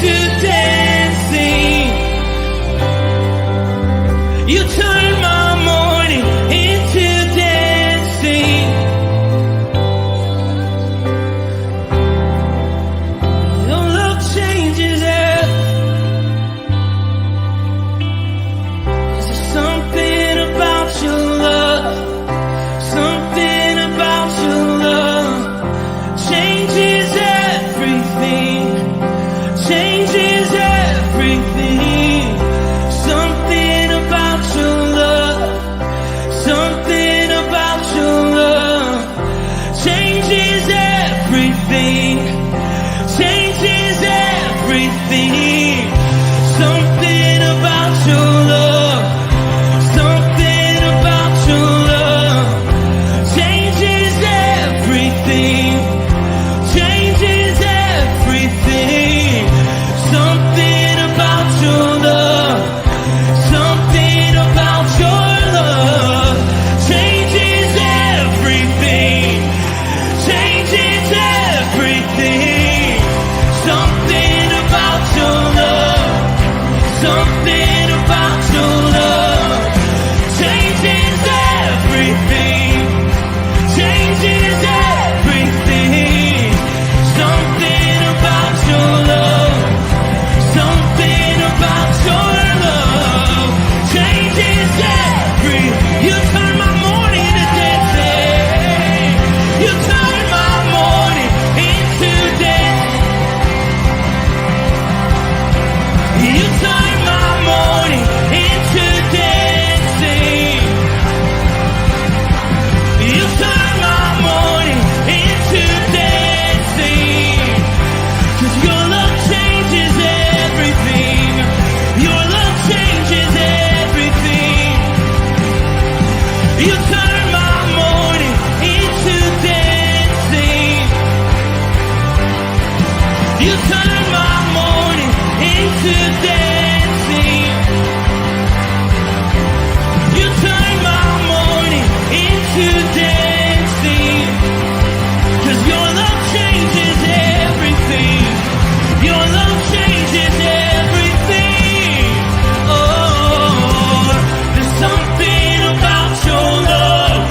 into dancing. You turn my morning into dancing. Your love changes everything. There's something about your love, something about your love changes everything, changes everything. Something about your love, something about your love changes everything, changes everything. Something about your love, something about your love changes everything, changes everything. Something about your love, something about your love changes everything, changes everything. Something about your love, something about your love changes everything, changes everything. Something about your love, something about your love changes everything. You turn my morning into dancing. You turn my morning into dancing. You turn my morning into dancing. You turn my morning into dancing. 'Cause your love changes everything. Your love changes everything. You turn my morning into dancing. You turn my morning into dancing. You turn my morning into dancing. 'Cause your love changes everything. Your love changes everything. Oh, there's something about your love,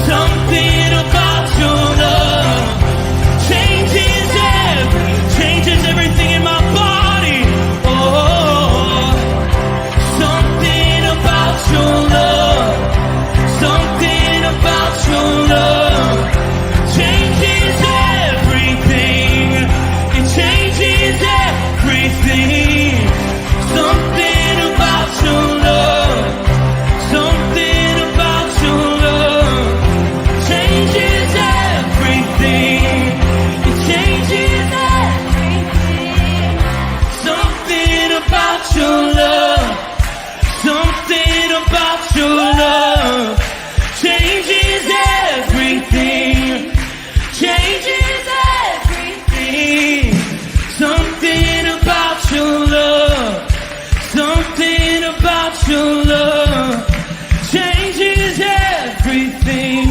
something about your love changes everything in my body. Oh, something about your love, something about your love changes everything. It changes everything. Something about your love, something about your love changes everything. It changes everything. Something about your love, something about your love changes everything, changes everything. Something about your love, something about your love changes everything.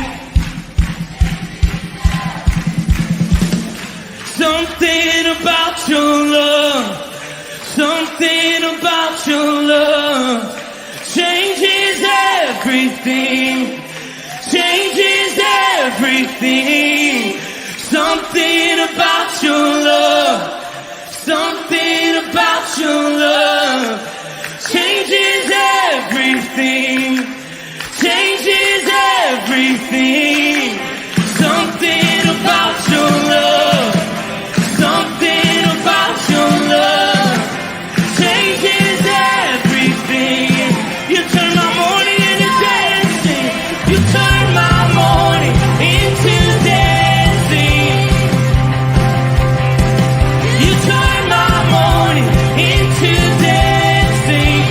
Something about your love, something about your love changes everything, changes everything. Something about your love, something about your love changes everything, changes everything. Something about your love, something about your love changes everything. You turn my morning into dancing. You turn my morning into dancing. You turn my morning into dancing.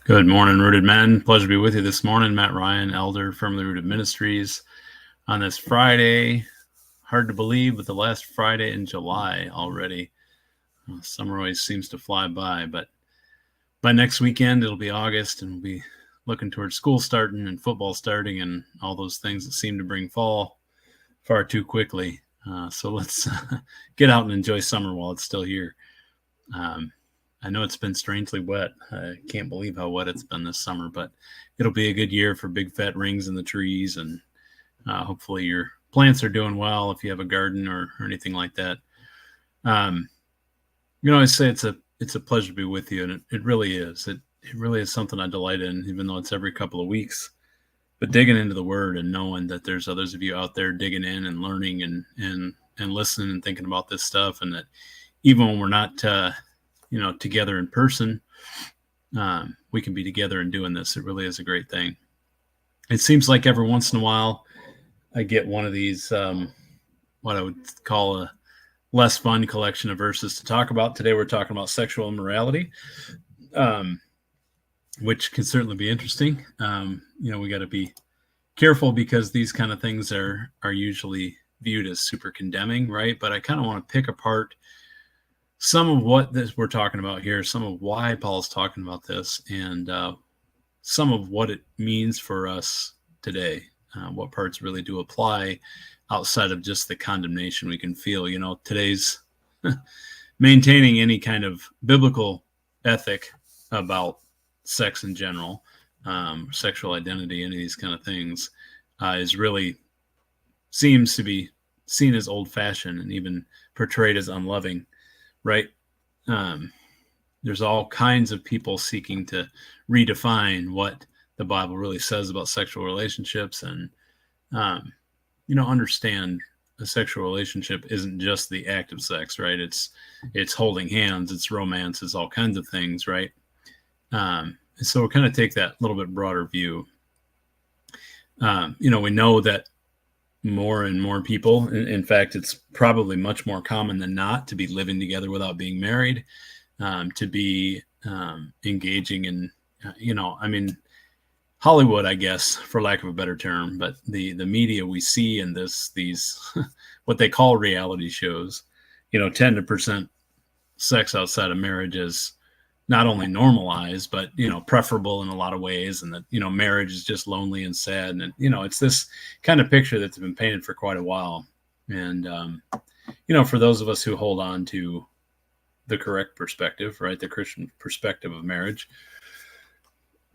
Good morning, Rooted Men. Pleasure to be with you this morning. Matt Ryan, Elder, Firmly Rooted Ministries, on this Friday. Hard to believe, but the last Friday in July already. Summer always seems to fly by, but by next weekend, it'll be August, and we'll be looking towards school starting and football starting and all those things that seem to bring fall far too quickly. So let's get out and enjoy summer while it's still here. I know it's been strangely wet. I can't believe how wet it's been this summer, but it'll be a good year for big fat rings in the trees, and hopefully your plants are doing well if you have a garden or anything like that. I say it's a pleasure to be with you, and it really is. It really is something I delight in, even though it's every couple of weeks. But digging into the Word and knowing that there's others of you out there digging in and learning and listening and thinking about this stuff, and that even when we're not together in person, we can be together and doing this. It really is a great thing. It seems like every once in a while I get one of these, what I would call a less fun collection of verses to talk about. Today we're talking about sexual immorality, which can certainly be interesting. We got to be careful because these kind of things are usually viewed as super condemning, right? But I kind of want to pick apart some of what we're talking about here, some of why Paul's talking about this, and some of what it means for us today, what parts really do apply outside of just the condemnation we can feel. Today's maintaining any kind of biblical ethic about sex in general, sexual identity, any of these kind of things, is really seems to be seen as old-fashioned and even portrayed as unloving. Right. There's all kinds of people seeking to redefine what the Bible really says about sexual relationships, and, understand a sexual relationship isn't just the act of sex, right? It's holding hands, it's romance, it's all kinds of things, right? So we'll kind of take that little bit broader view. We know that more and more people, in fact, it's probably much more common than not to be living together without being married, to be engaging in, Hollywood, I guess, for lack of a better term, but the media we see in these what they call reality shows, tend to present sex outside of marriage as not only normalized, but, preferable in a lot of ways. And that, marriage is just lonely and sad. And, it's this kind of picture that's been painted for quite a while. And, for those of us who hold on to the correct perspective, right, the Christian perspective of marriage,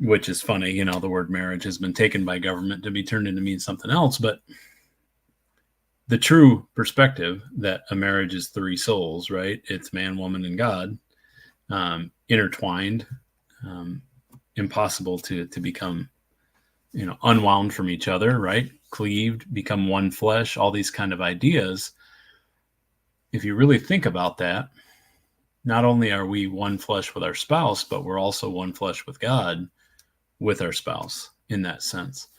which is funny, the word marriage has been taken by government to be turned into mean something else. But the true perspective that a marriage is three souls, right? It's man, woman, and God. Intertwined, impossible to become, unwound from each other, right? Cleaved, become one flesh, all these kind of ideas. If you really think about that, not only are we one flesh with our spouse, but we're also one flesh with God, with our spouse in that sense.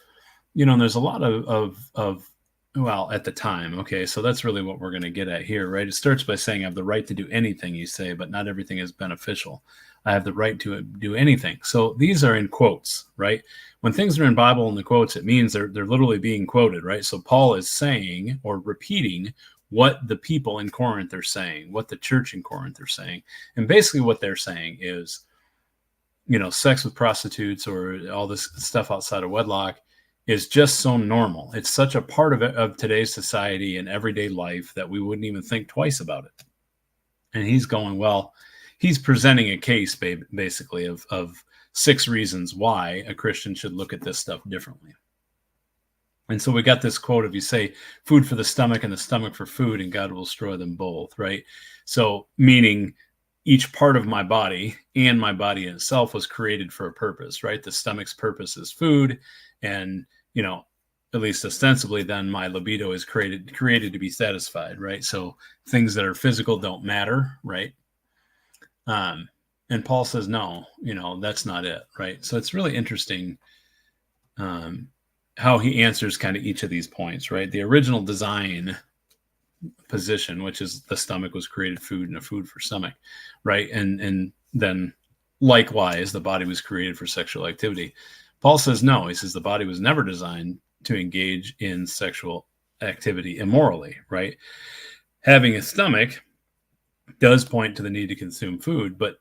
And there's a lot of well, at the time, okay, so that's really what we're going to get at here, right? It starts by saying I have the right to do anything you say, but not everything is beneficial. I have the right to do anything. So these are in quotes, right? When things are in Bible in the quotes, it means they're literally being quoted, right? So Paul is saying or repeating what the people in Corinth are saying, what the church in Corinth are saying. And basically what they're saying is, sex with prostitutes or all this stuff outside of wedlock is just so normal. It's such a part of today's society and everyday life that we wouldn't even think twice about it. And he's going, well, he's presenting a case basically of 6 reasons why a Christian should look at this stuff differently. And so we got this quote of, you say food for the stomach and the stomach for food, and God will destroy them both, right? So meaning each part of my body and my body in itself was created for a purpose, right? The stomach's purpose is food, and, at least ostensibly, then my libido is created to be satisfied, right? So things that are physical don't matter, right? And Paul says, no, that's not it, right? So it's really interesting how he answers kind of each of these points, right? The original design position, which is the stomach was created food and a food for stomach, right? And then likewise, the body was created for sexual activity. Paul says no. He says the body was never designed to engage in sexual activity immorally, right? Having a stomach does point to the need to consume food, but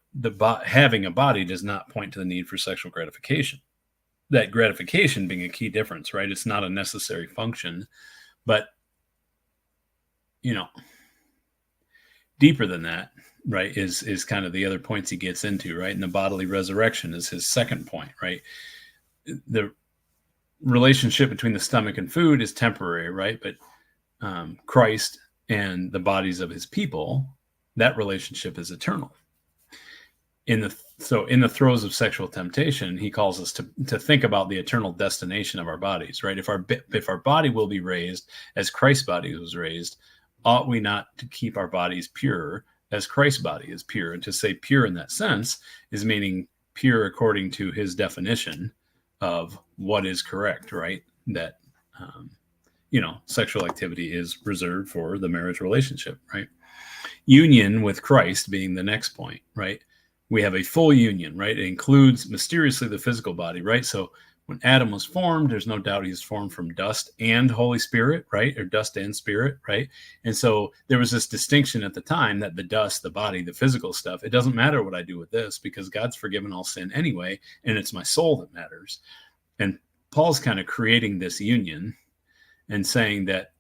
having a body does not point to the need for sexual gratification. That gratification being a key difference, right? It's not a necessary function, but, you know, deeper than that, right, is kind of the other points he gets into, right? And the bodily resurrection is his second point, right? The relationship between the stomach and food is temporary, right? But Christ and the bodies of his people, that relationship is eternal. So in the throes of sexual temptation, he calls us to think about the eternal destination of our bodies, right? If our body will be raised as Christ's body was raised, ought we not to keep our bodies pure as Christ's body is pure? And to say pure in that sense is meaning pure according to his definition of what is correct, right? That, sexual activity is reserved for the marriage relationship, right? Union with Christ being the next point, right? We have a full union, right? It includes mysteriously the physical body, right? So when Adam was formed, there's no doubt he's formed from dust and Holy Spirit, right? Or dust and spirit, right? And so there was this distinction at the time that the dust, the body, the physical stuff, it doesn't matter what I do with this because God's forgiven all sin anyway, and it's my soul that matters. And Paul's kind of creating this union and saying that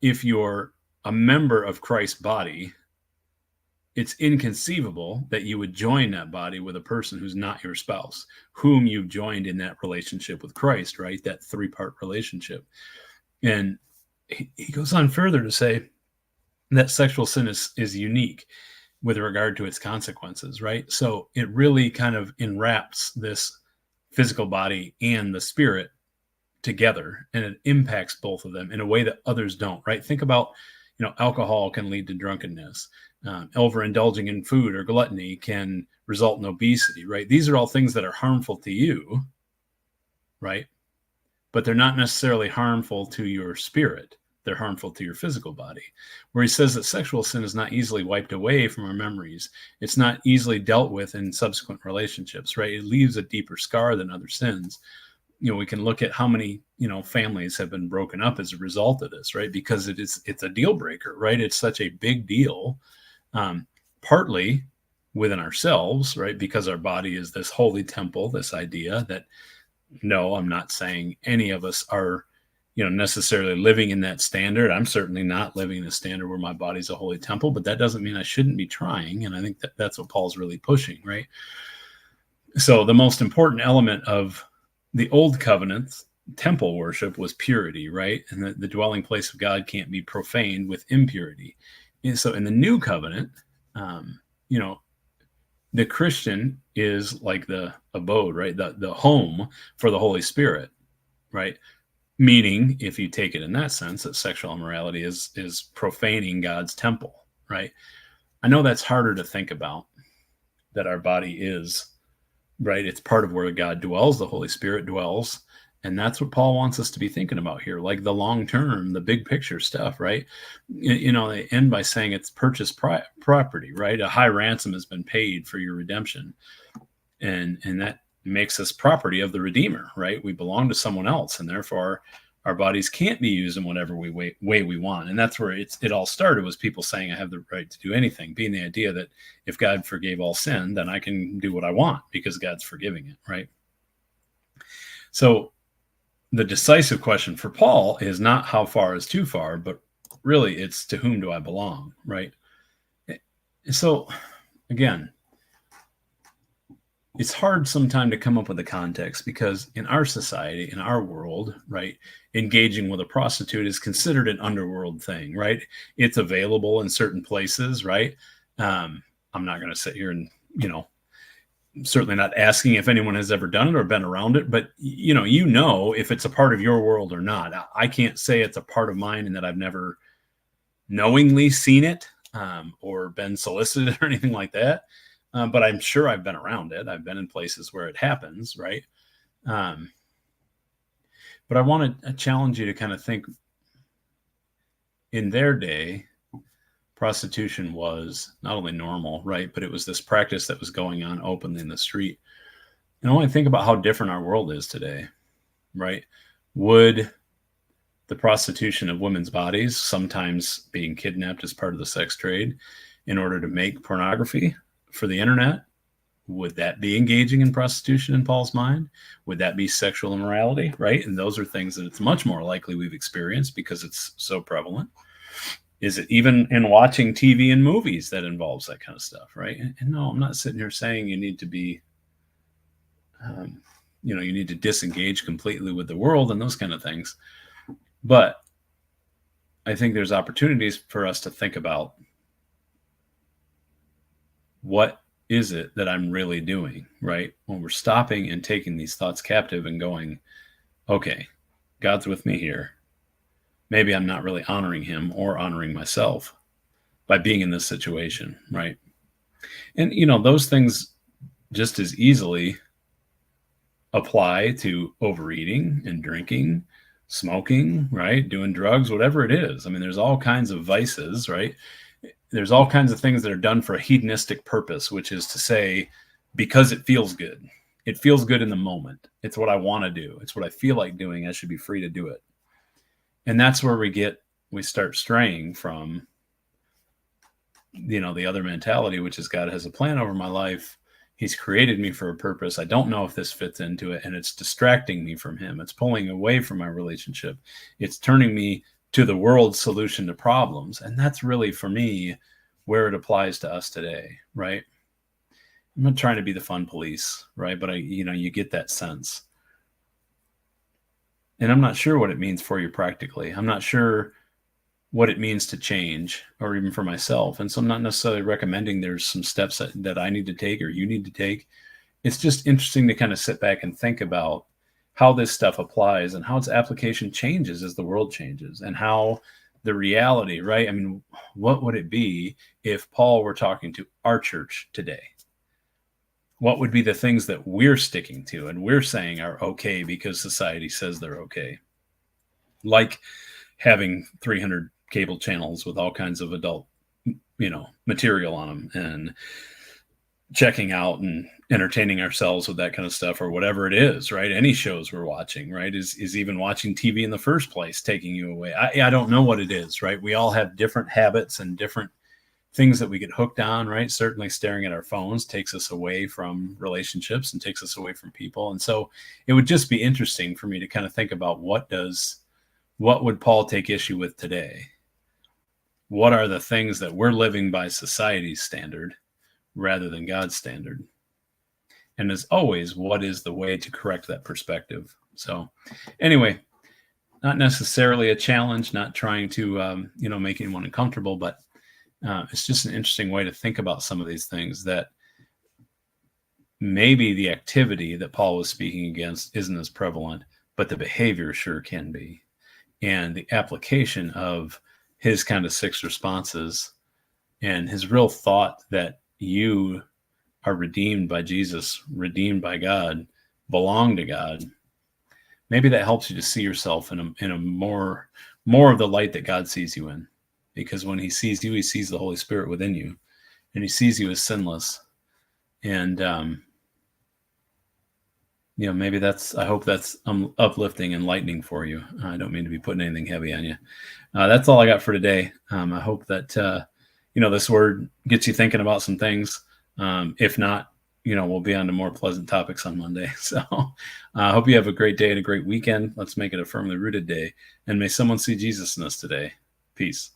if you're a member of Christ's body, it's inconceivable that you would join that body with a person who's not your spouse, whom you've joined in that relationship with Christ, right? That three-part relationship. And he goes on further to say that sexual sin is unique with regard to its consequences, right? So it really kind of enwraps this physical body and the spirit together, and it impacts both of them in a way that others don't, right? Think about, alcohol can lead to drunkenness. Overindulging in food or gluttony can result in obesity, right? These are all things that are harmful to you, right? But they're not necessarily harmful to your spirit. They're harmful to your physical body. Where he says that sexual sin is not easily wiped away from our memories. It's not easily dealt with in subsequent relationships, right? It leaves a deeper scar than other sins. We can look at how many, families have been broken up as a result of this, right? Because it's a deal breaker, right? It's such a big deal. Partly within ourselves, right? Because our body is this holy temple, this idea that, no, I'm not saying any of us are, necessarily living in that standard. I'm certainly not living in a standard where my body's a holy temple, but that doesn't mean I shouldn't be trying. And I think that's what Paul's really pushing, right? So the most important element of the old covenant's temple worship was purity, right? And the dwelling place of God can't be profaned with impurity. And so in the new covenant, the Christian is like the abode, right? The home for the Holy Spirit, right? Meaning, if you take it in that sense, that sexual immorality is profaning God's temple, right? I know that's harder to think about, that our body is, right? It's part of where God dwells, the Holy Spirit dwells. And that's what Paul wants us to be thinking about here, like the long term, the big picture stuff, right? They end by saying it's purchased property, right? A high ransom has been paid for your redemption. And that makes us property of the Redeemer, right? We belong to someone else, and therefore our bodies can't be used in whatever way we want. And that's where it all started, was people saying I have the right to do anything, being the idea that if God forgave all sin, then I can do what I want because God's forgiving it, right? So the decisive question for Paul is not how far is too far, but really it's to whom do I belong, right? So again, it's hard sometimes to come up with a context because in our society, in our world, right, engaging with a prostitute is considered an underworld thing, right? It's available in certain places, right? I'm not going to sit here and, certainly not asking if anyone has ever done it or been around it, but if it's a part of your world or not. I can't say it's a part of mine and that I've never knowingly seen it or been solicited or anything like that. But I'm sure I've been around it. I've been in places where it happens, right? But I want to challenge you to kind of think, in their day, prostitution was not only normal, right, but it was this practice that was going on openly in the street. And I only think about how different our world is today, right? Would the prostitution of women's bodies, sometimes being kidnapped as part of the sex trade in order to make pornography for the internet, would that be engaging in prostitution in Paul's mind? Would that be sexual immorality, right? And those are things that it's much more likely we've experienced because it's so prevalent. Is it even in watching TV and movies that involves that kind of stuff, right? And no, I'm not sitting here saying you need to be, you need to disengage completely with the world and those kind of things. But I think there's opportunities for us to think about, what is it that I'm really doing, right? When we're stopping and taking these thoughts captive and going, okay, God's with me here. Maybe I'm not really honoring him or honoring myself by being in this situation, right? And, those things just as easily apply to overeating and drinking, smoking, right? Doing drugs, whatever it is. I mean, there's all kinds of vices, right? There's all kinds of things that are done for a hedonistic purpose, which is to say, because it feels good. It feels good in the moment. It's what I want to do. It's what I feel like doing. I should be free to do it. And that's where we start straying from, the other mentality, which is God has a plan over my life. He's created me for a purpose. I don't know if this fits into it. And it's distracting me from him. It's pulling away from my relationship. It's turning me to the world's solution to problems. And that's really, for me, where it applies to us today, right? I'm not trying to be the fun police, right? But you get that sense. And I'm not sure what it means for you practically. I'm not sure what it means to change, or even for myself. And so I'm not necessarily recommending there's some steps that I need to take or you need to take. It's just interesting to kind of sit back and think about how this stuff applies and how its application changes as the world changes, and how the reality, right? I mean, what would it be if Paul were talking to our church today? What would be the things that we're sticking to and we're saying are okay because society says they're okay? Like having 300 cable channels with all kinds of adult, material on them, and checking out and entertaining ourselves with that kind of stuff, or whatever it is, right? Any shows we're watching, right? Is even watching TV in the first place taking you away? I don't know what it is, right? We all have different habits and different things that we get hooked on, right? Certainly staring at our phones takes us away from relationships and takes us away from people. And so it would just be interesting for me to kind of think about, what would Paul take issue with today? What are the things that we're living by society's standard rather than God's standard? And as always, what is the way to correct that perspective? So anyway, not necessarily a challenge, not trying to, make anyone uncomfortable, but it's just an interesting way to think about some of these things, that maybe the activity that Paul was speaking against isn't as prevalent, but the behavior sure can be. And the application of his kind of 6 responses and his real thought that you are redeemed by Jesus, redeemed by God, belong to God. Maybe that helps you to see yourself in a more of the light that God sees you in. Because when he sees you, he sees the Holy Spirit within you, and he sees you as sinless. And, maybe I hope that's uplifting, enlightening for you. I don't mean to be putting anything heavy on you. That's all I got for today. I hope that, this word gets you thinking about some things. If not, we'll be on to more pleasant topics on Monday. So I hope you have a great day and a great weekend. Let's make it a firmly rooted day. And may someone see Jesus in us today. Peace.